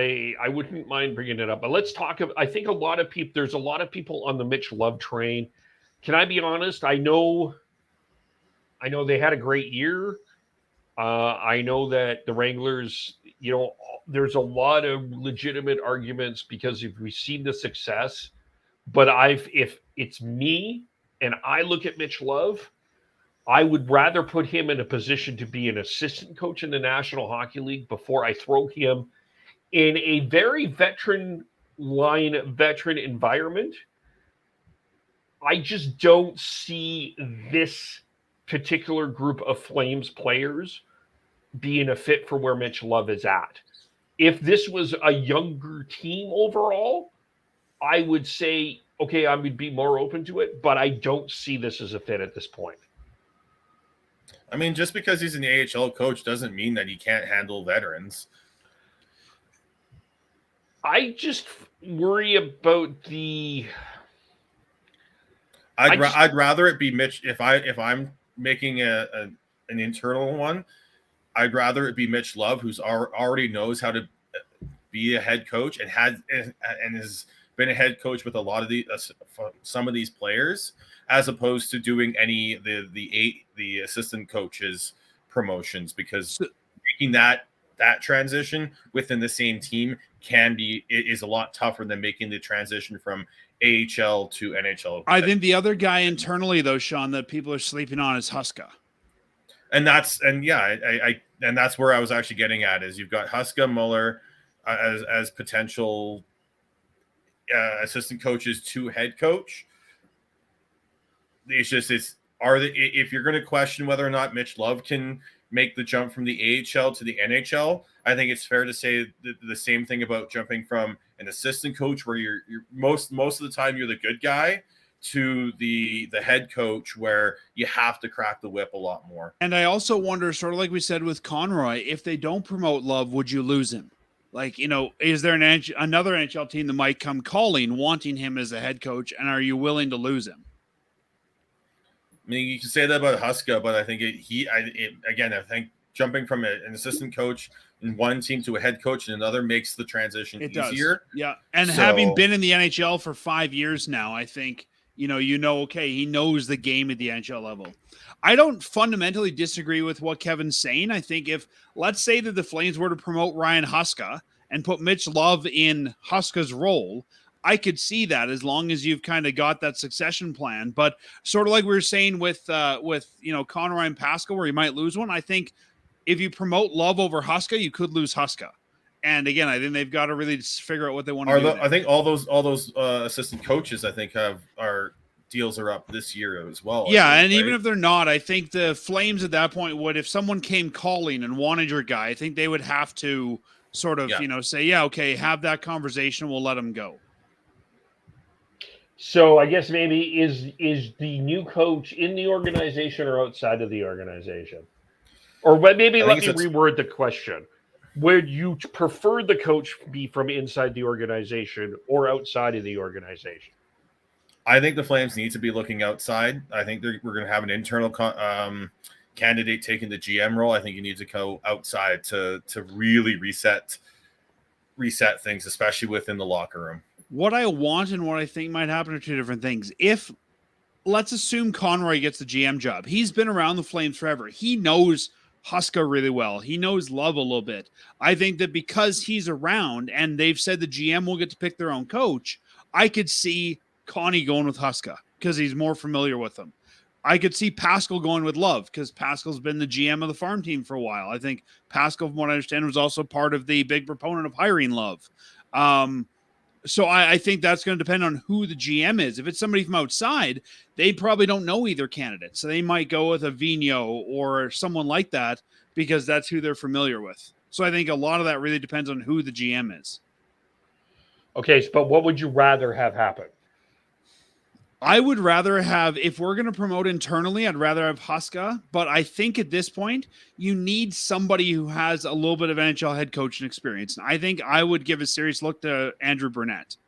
I wouldn't mind bringing it up, but let's talk. I think a lot of people. There's a lot of people on the Mitch Love train. Can I be honest? I know they had a great year. I know that the Wranglers, there's a lot of legitimate arguments because if we've seen the success, but if it's me and I look at Mitch Love, I would rather put him in a position to be an assistant coach in the National Hockey League before I throw him in a very veteran environment. I just don't see this particular group of Flames players being a fit for where Mitch Love is at. If this was a younger team overall, I would say, okay, I would be more open to it, but I don't see this as a fit at this point. I mean, just because he's an AHL coach doesn't mean that he can't handle veterans. I just worry about the. I'd rather it be Mitch if I'm making an internal one. I'd rather it be Mitch Love, who's already knows how to be a head coach and has been a head coach with a lot of some of these players, as opposed to doing any the assistant coaches promotions, because making that transition within the same team is a lot tougher than making the transition from AHL to NHL. I think the other guy internally, though, Sean, that people are sleeping on is Huska. And that's where I was actually getting at, is you've got Huska, Muller as potential assistant coaches to head coach. If you're going to question whether or not Mitch Love can make the jump from the AHL to the NHL, I think it's fair to say the same thing about jumping from an assistant coach, where you're most of the time you're the good guy, to the head coach, where you have to crack the whip a lot more. And I also wonder, sort of like we said with Conroy, if they don't promote Love, would you lose him? Like, is there another NHL team that might come calling, wanting him as a head coach, and are you willing to lose him? I mean, you can say that about Huska, but I think I think jumping from an assistant coach in one team to a head coach in another makes the transition easier. Yeah, and having been in the NHL for 5 years now, I think okay, he knows the game at the NHL level. I don't fundamentally disagree with what Kevin's saying. I think if, let's say that the Flames were to promote Ryan Huska and put Mitch Love in Huska's role, I could see that, as long as you've kind of got that succession plan. But sort of like we were saying with Conroy and Pascal, where you might lose one, I think if you promote Love over Huska, you could lose Huska. And again, I think they've got to really figure out what they want to do. I think all those assistant coaches, I think, our deals are up this year as well. Yeah, and even if they're not, I think the Flames at that point would, if someone came calling and wanted your guy, I think they would have to sort of say, yeah, okay, have that conversation, we'll let him go. So I guess maybe is the new coach in the organization or outside of the organization? Or maybe let me reword the question. Would you prefer the coach be from inside the organization or outside of the organization? I think the Flames need to be looking outside. I think we're going to have an internal candidate taking the GM role. I think you need to go outside to really reset things, especially within the locker room. What I want and what I think might happen are two different things. If, let's assume Conroy gets the GM job. He's been around the Flames forever. He knows Huska really well. He knows Love a little bit. I think that because he's around and they've said the GM will get to pick their own coach, I could see Connie going with Huska because he's more familiar with them. I could see Pascal going with Love because Pascal's been the GM of the farm team for a while. I think Pascal, from what I understand, was also part of the big proponent of hiring Love. So I think that's going to depend on who the GM is. If it's somebody from outside, they probably don't know either candidate. So they might go with a Vigneault or someone like that because that's who they're familiar with. So I think a lot of that really depends on who the GM is. Okay, but what would you rather have happen? I would rather have, if we're going to promote internally, I'd rather have Huska. But I think at this point, you need somebody who has a little bit of NHL head coaching experience. And I think I would give a serious look to Andrew Burnett.